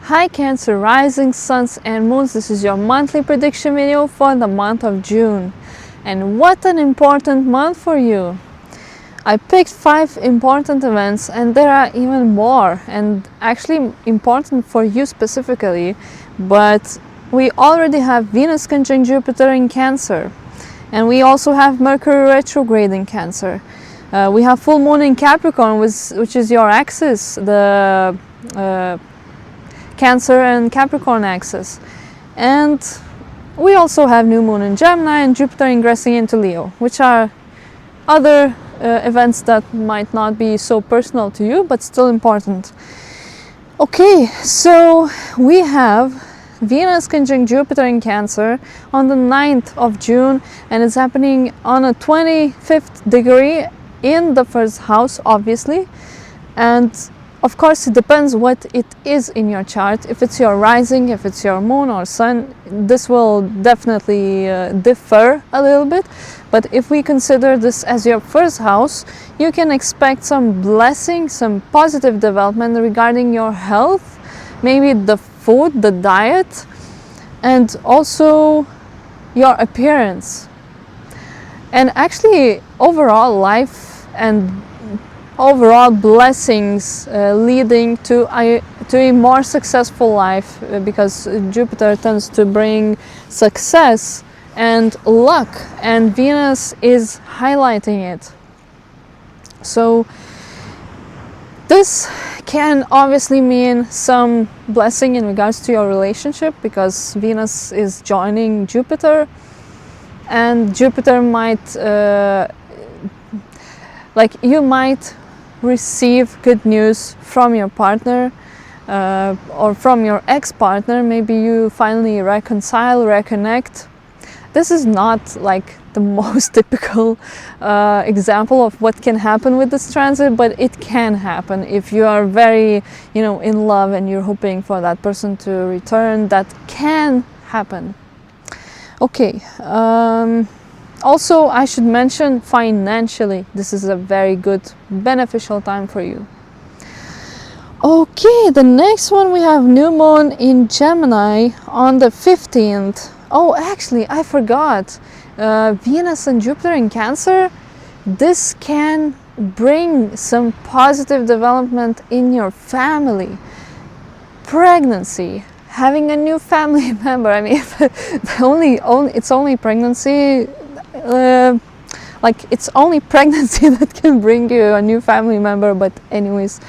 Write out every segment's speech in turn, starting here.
Hi Cancer, rising suns and moons. This is your monthly prediction video for the month of June. And what an important month for you. I picked 5 important events and there are even more, and actually important for you specifically, but we already have Venus conjunct Jupiter in Cancer, and we also have Mercury retrograde in Cancer. We have full moon in Capricorn, which is your axis, the Cancer and Capricorn axis. And we also have new moon in Gemini and Jupiter ingressing into Leo, which are other events that might not be so personal to you, but still important. Okay, so we have Venus conjunct Jupiter in Cancer on the 9th of June, and it's happening on a 25th degree in the first house, obviously. And of course, it depends what it is in your chart. If it's your rising, if it's your moon or sun, this will definitely differ a little bit. But if we consider this as your first house, you can expect some blessing, some positive development regarding your health, maybe the food, the diet, and also your appearance. And actually, overall life and overall blessings leading to a more successful life, because Jupiter tends to bring success and luck, and Venus is highlighting it. So this can obviously mean some blessing in regards to your relationship, because Venus is joining Jupiter, and Jupiter might you might receive good news from your partner or from your ex-partner. Maybe you finally reconcile, reconnect. This is not like the most typical example of what can happen with this transit, but it can happen if you are very, in love and you're hoping for that person to return. That can happen. Okay. Also, I should mention financially, this is a very good, beneficial time for you. Okay, the next one, we have new moon in Gemini on the 15th. Oh, actually, I forgot. Venus and Jupiter in Cancer, this can bring some positive development in your family. Pregnancy, having a new family member. I mean, it's only pregnancy. It's only pregnancy that can bring you a new family member, but anyways,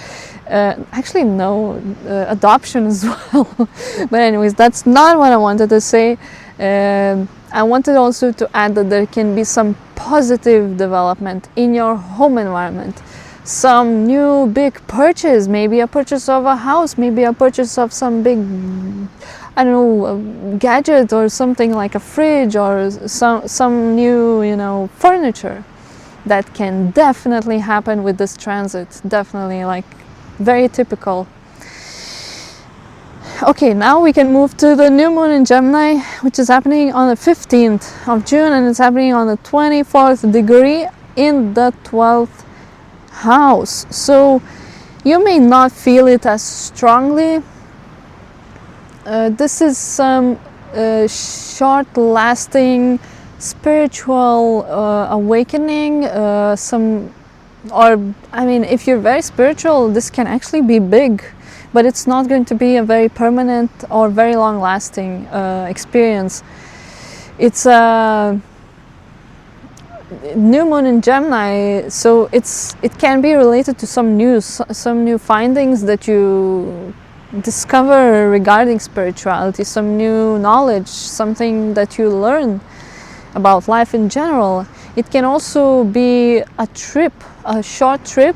actually no, adoption as well. But anyways, that's not what I wanted to say. I wanted also to add that there can be some positive development in your home environment, some new big purchase, maybe a purchase of a house, maybe a purchase of some big, I don't know, a gadget or something like a fridge or some new, furniture. That can definitely happen with this transit. Definitely, very typical. Okay, now we can move to the new moon in Gemini, which is happening on the 15th of June, and it's happening on the 24th degree in the 12th house. So you may not feel it as strongly. This is some short-lasting spiritual awakening. If you're very spiritual, this can actually be big, but it's not going to be a very permanent or very long-lasting experience. It's a new moon in Gemini, so it can be related to some news, some new findings that you discover regarding spirituality, some new knowledge, something that you learn about life in general. It can also be a trip, a short trip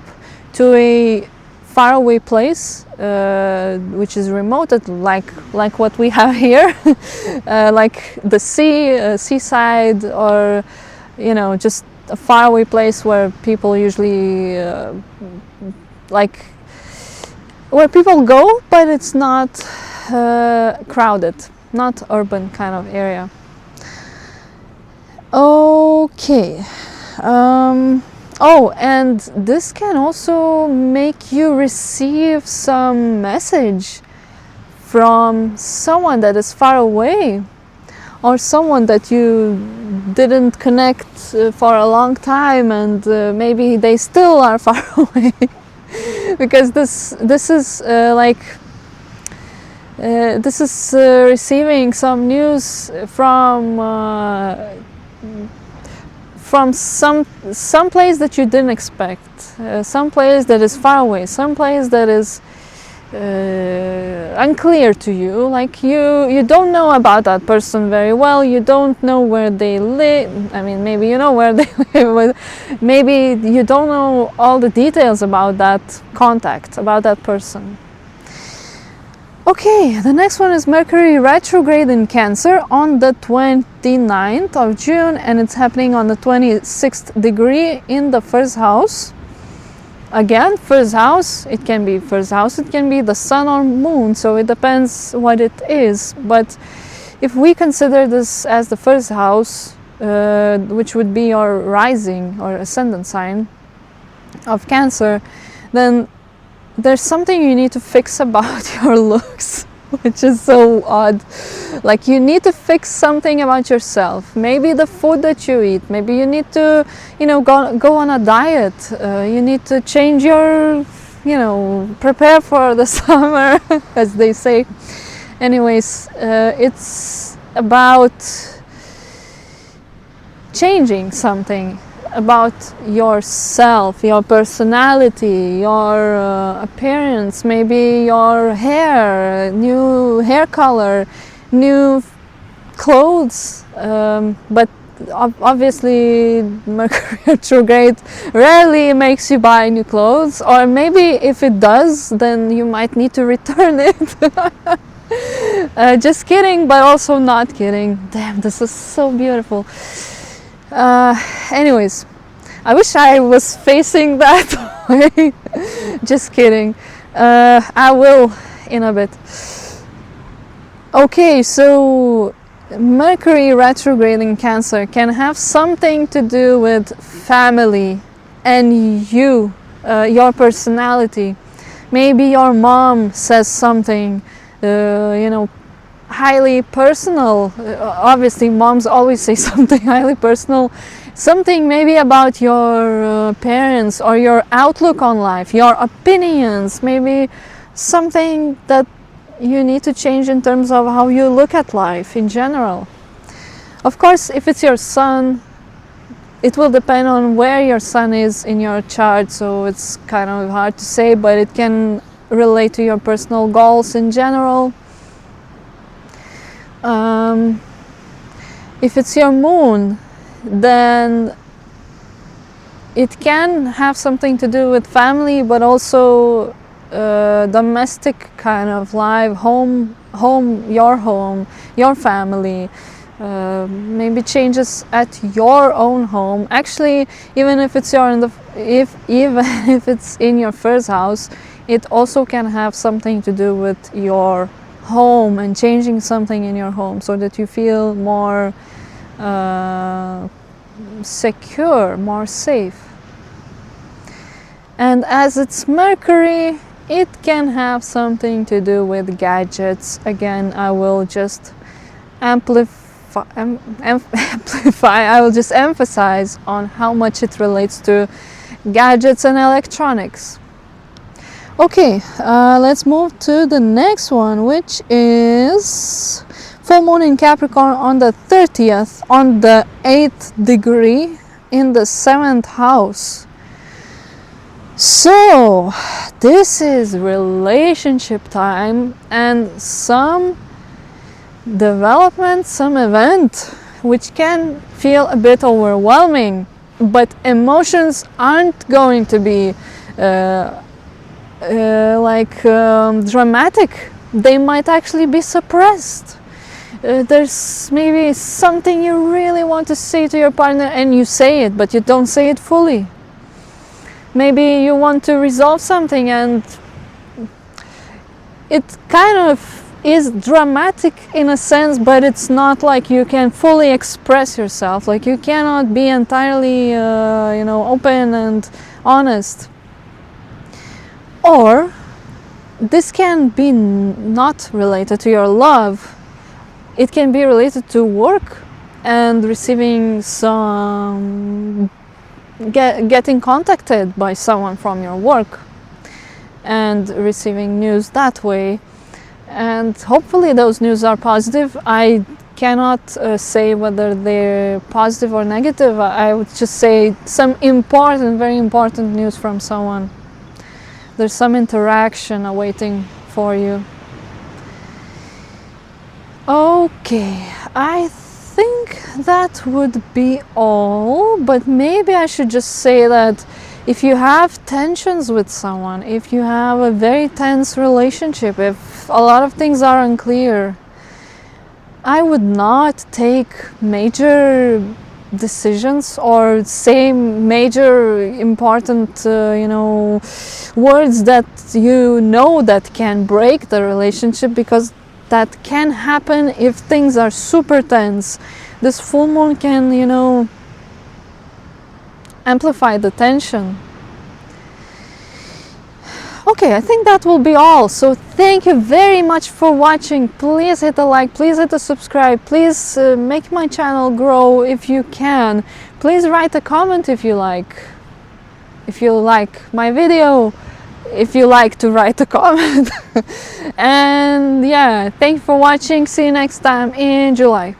to a faraway place, which is remote, like what we have here, like the sea, seaside, or just a faraway place where people usually where people go, but it's not crowded, not urban kind of area. Okay. And this can also make you receive some message from someone that is far away, or someone that you didn't connect for a long time, and maybe they still are far away. Because this is receiving some news from some place that you didn't expect, some place that is far away, some place that is unclear to you. Like you don't know about that person very well. You don't know where they live. I mean, maybe you know where they live, but maybe you don't know all the details about that contact, about that person. Okay, the next one is Mercury retrograde in Cancer on the 29th of June, and it's happening on the 26th degree in the first house. Again, first house, it can be the sun or moon, so it depends what it is. But if we consider this as the first house, which would be your rising or ascendant sign of Cancer, then there's something you need to fix about your looks, which is so odd. Like you need to fix something about yourself. Maybe the food that you eat. Maybe you need to, go on a diet. You need to change your, prepare for the summer, as they say. Anyways, it's about changing something about yourself, your personality, your appearance, maybe your hair, new hair color, new clothes, but obviously Mercury retrograde rarely makes you buy new clothes, or maybe if it does, then you might need to return it. Just kidding, but also not kidding. Damn, this is so beautiful. Anyways, I wish I was facing that way. Just kidding. I will in a bit. Okay, so Mercury retrograde in Cancer can have something to do with family and you, your personality. Maybe your mom says something, highly personal. Obviously moms always say something highly personal, something maybe about your parents or your outlook on life, your opinions, maybe something that you need to change in terms of how you look at life in general. Of course, if it's your sun, it will depend on where your sun is in your chart, so it's kind of hard to say, but it can relate to your personal goals in general. If it's your moon, then it can have something to do with family, but also domestic kind of life, home, your family, maybe changes at your own home. Actually, even if it's if it's in your first house, it also can have something to do with your home and changing something in your home so that you feel more secure, more safe. And as it's Mercury, it can have something to do with gadgets. Again, I will just amplify, I will just emphasize on how much it relates to gadgets and electronics. Okay, let's move to the next one, which is full moon in Capricorn on the 30th, on the 8th degree in the 7th house. So, this is relationship time and some development, some event which can feel a bit overwhelming, but emotions aren't going to be dramatic. They might actually be suppressed. There's maybe something you really want to say to your partner and you say it, but you don't say it fully. Maybe you want to resolve something and it kind of is dramatic in a sense, but it's not like you can fully express yourself. Like you cannot be entirely, open and honest. Or this can be not related to your love. It can be related to work and receiving some getting contacted by someone from your work and receiving news that way, and hopefully those news are positive. I cannot say whether they're positive or negative. I would just say some important, very important news from someone. There's some interaction awaiting for you. Okay, I think that would be all, but maybe I should just say that if you have tensions with someone, if you have a very tense relationship, if a lot of things are unclear, I would not take major decisions or say major important words that that can break the relationship, because that can happen if things are super tense. This full moon can amplify the tension. Okay, I think that will be all. So thank you very much for watching. Please hit a like, please hit a subscribe, please make my channel grow if you can. Please write a comment if you like my video, if you like to write a comment. And yeah, thank you for watching. See you next time in July.